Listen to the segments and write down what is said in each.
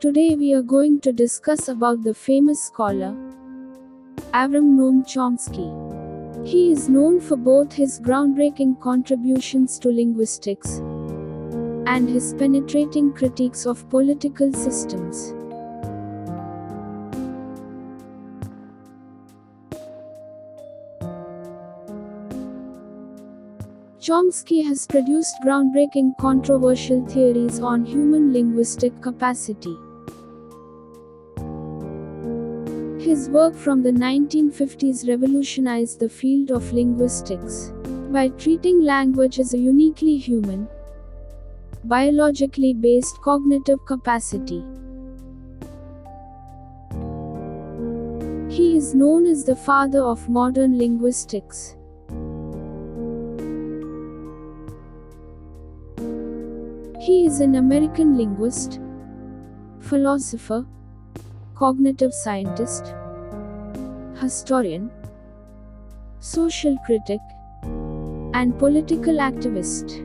Today we are going to discuss about the famous scholar, Noam Chomsky. He is known for both his groundbreaking contributions to linguistics and his penetrating critiques of political systems. Chomsky has produced groundbreaking controversial theories on human linguistic capacity. His work from the 1950s revolutionized the field of linguistics by treating language as a uniquely human, biologically based cognitive capacity. He is known as the father of modern linguistics. He is an American linguist, philosopher, cognitive scientist, historian, social critic, and political activist.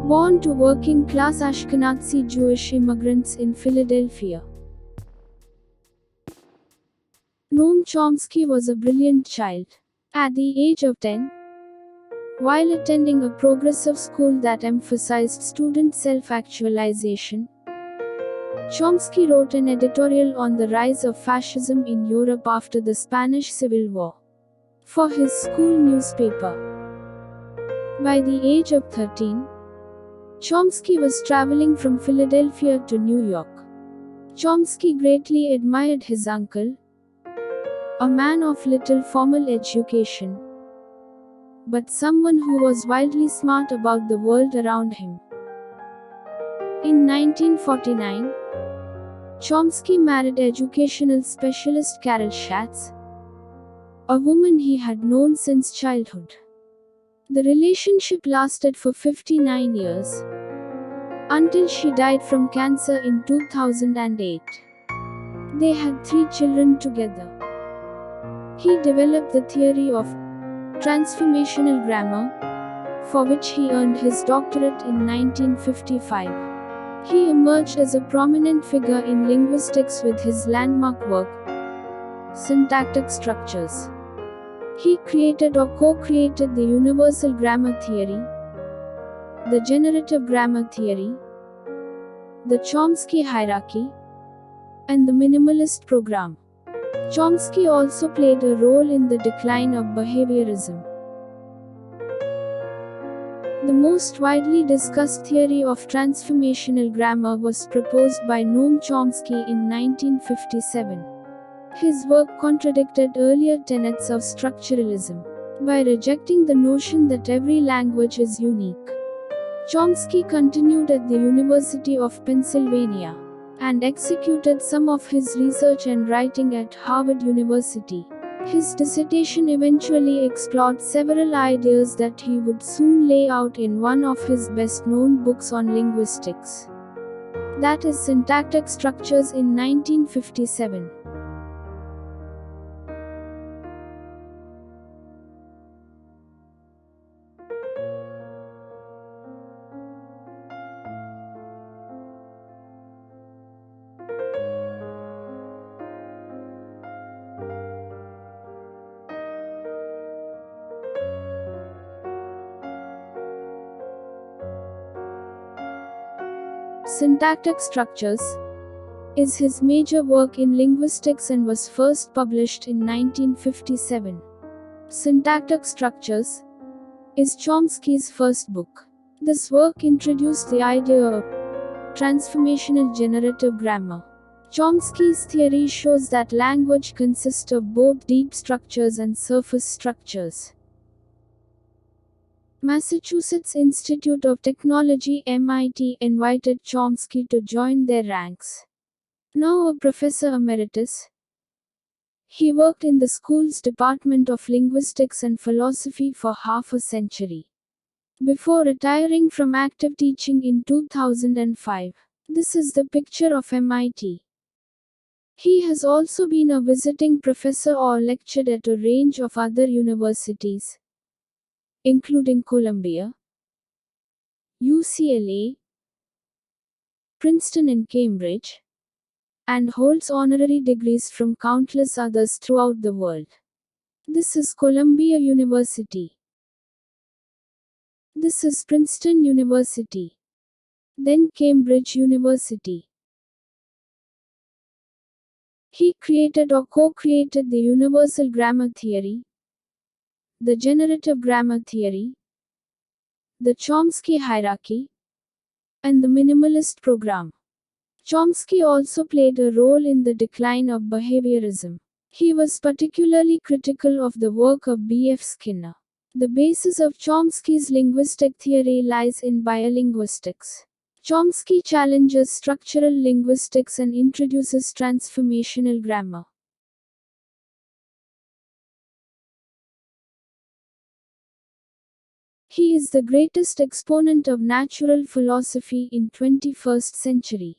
Born to working-class Ashkenazi Jewish immigrants in Philadelphia, Noam Chomsky was a brilliant child. At the age of 10, while attending a progressive school that emphasized student self-actualization, Chomsky wrote an editorial on the rise of fascism in Europe after the Spanish Civil War for his school newspaper. By the age of 13, Chomsky was traveling from Philadelphia to New York. Chomsky greatly admired his uncle, a man of little formal education, but someone who was wildly smart about the world around him. In 1949, Chomsky married educational specialist Carol Schatz, a woman he had known since childhood. The relationship lasted for 59 years, until she died from cancer in 2008. They had 3 children together. He developed the theory of transformational grammar, for which he earned his doctorate in 1955. He emerged as a prominent figure in linguistics with his landmark work, Syntactic Structures. He created or co-created the universal grammar theory, the generative grammar theory, the Chomsky hierarchy, and the minimalist program. Chomsky also played a role in the decline of behaviorism. The most widely discussed theory of transformational grammar was proposed by Noam Chomsky in 1957. His work contradicted earlier tenets of structuralism by rejecting the notion that every language is unique. Chomsky continued at the University of Pennsylvania and executed some of his research and writing at Harvard University. His dissertation eventually explored several ideas that he would soon lay out in one of his best-known books on linguistics, that is Syntactic Structures in 1957. Syntactic Structures is his major work in linguistics and was first published in 1957. Syntactic Structures is Chomsky's first book. This work introduced the idea of transformational generative grammar. Chomsky's theory shows that language consists of both deep structures and surface structures. Massachusetts Institute of Technology (MIT) invited Chomsky to join their ranks. Now a professor emeritus, he worked in the school's Department of Linguistics and Philosophy for half a century, before retiring from active teaching in 2005. This is the picture of MIT. He has also been a visiting professor or lectured at a range of other universities, including Columbia, UCLA, Princeton and Cambridge, and holds honorary degrees from countless others throughout the world. This is Columbia University. This is Princeton University. Then Cambridge University. He created or co-created the universal grammar theory, the generative grammar theory, the Chomsky hierarchy, and the minimalist program. Chomsky also played a role in the decline of behaviorism. He was particularly critical of the work of B.F. Skinner. The basis of Chomsky's linguistic theory lies in biolinguistics. Chomsky challenges structural linguistics and introduces transformational grammar. He is the greatest exponent of natural philosophy in 21st century.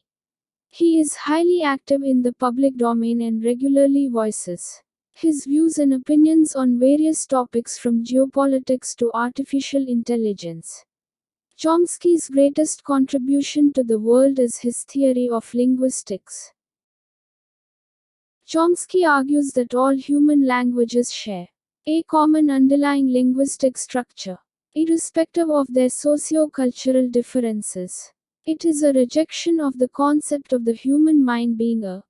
He is highly active in the public domain and regularly voices his views and opinions on various topics from geopolitics to artificial intelligence. Chomsky's greatest contribution to the world is his theory of linguistics. Chomsky argues that all human languages share a common underlying linguistic structure, irrespective of their socio-cultural differences. It is a rejection of the concept of the human mind being a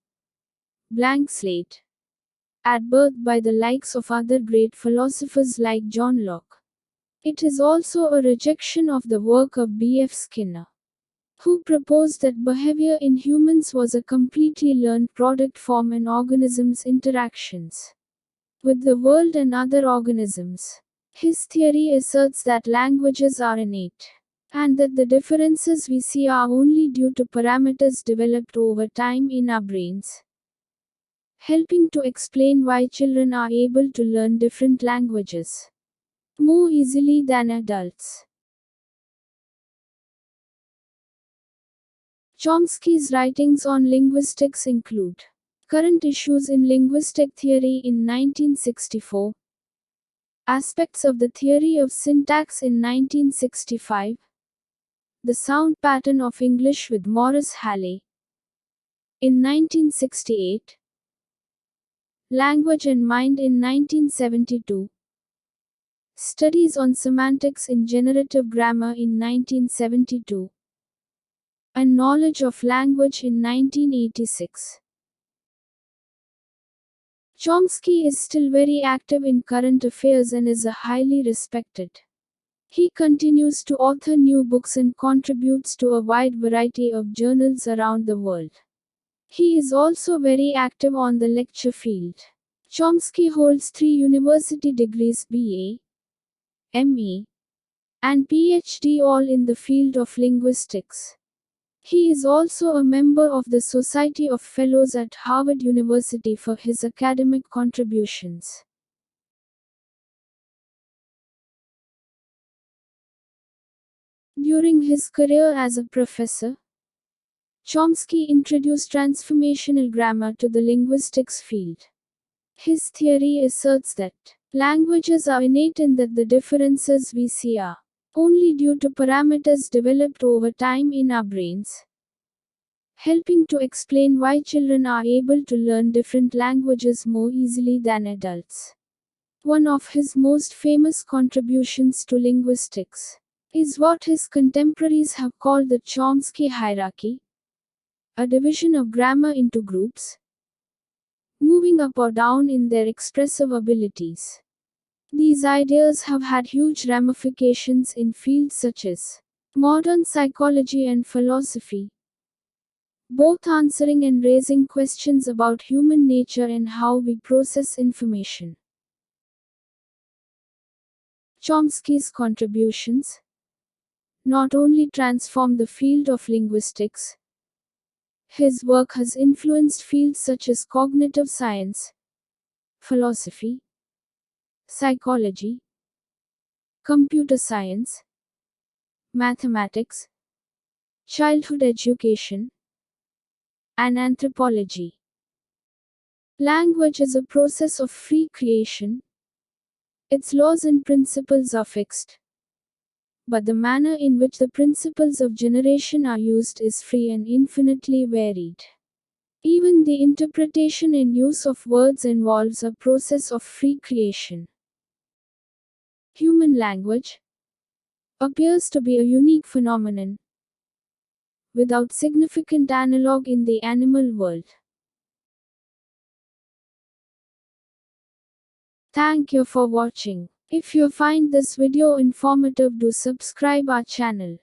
blank slate at birth by the likes of other great philosophers like John Locke. It is also a rejection of the work of B.F. Skinner, who proposed that behavior in humans was a completely learned product from an organism's interactions with the world and other organisms. His theory asserts that languages are innate, and that the differences we see are only due to parameters developed over time in our brains, helping to explain why children are able to learn different languages more easily than adults. Chomsky's writings on linguistics include Current Issues in Linguistic Theory in 1964, Aspects of the Theory of Syntax in 1965, The Sound Pattern of English with Maurice Halley in 1968, Language and Mind in 1972, Studies on Semantics in Generative Grammar in 1972, and Knowledge of Language in 1986. Chomsky is still very active in current affairs and is a highly respected. He continues to author new books and contributes to a wide variety of journals around the world. He is also very active on the lecture field. Chomsky holds 3 university degrees BA, MA, and PhD all in the field of linguistics. He is also a member of the Society of Fellows at Harvard University for his academic contributions. During his career as a professor, Chomsky introduced transformational grammar to the linguistics field. His theory asserts that languages are innate and that the differences we see are only due to parameters developed over time in our brains, helping to explain why children are able to learn different languages more easily than adults. One of his most famous contributions to linguistics is what his contemporaries have called the Chomsky hierarchy, a division of grammar into groups, moving up or down in their expressive abilities. These ideas have had huge ramifications in fields such as modern psychology and philosophy, both answering and raising questions about human nature and how we process information. Chomsky's contributions not only transformed the field of linguistics, his work has influenced fields such as cognitive science, philosophy, psychology, computer science, mathematics, childhood education, and anthropology. Language is a process of free creation. Its laws and principles are fixed, but the manner in which the principles of generation are used is free and infinitely varied. Even the interpretation and use of words involves a process of free creation. Human language appears to be a unique phenomenon, without significant analogue in the animal world. Thank you for watching. If you find this video informative, do subscribe our channel.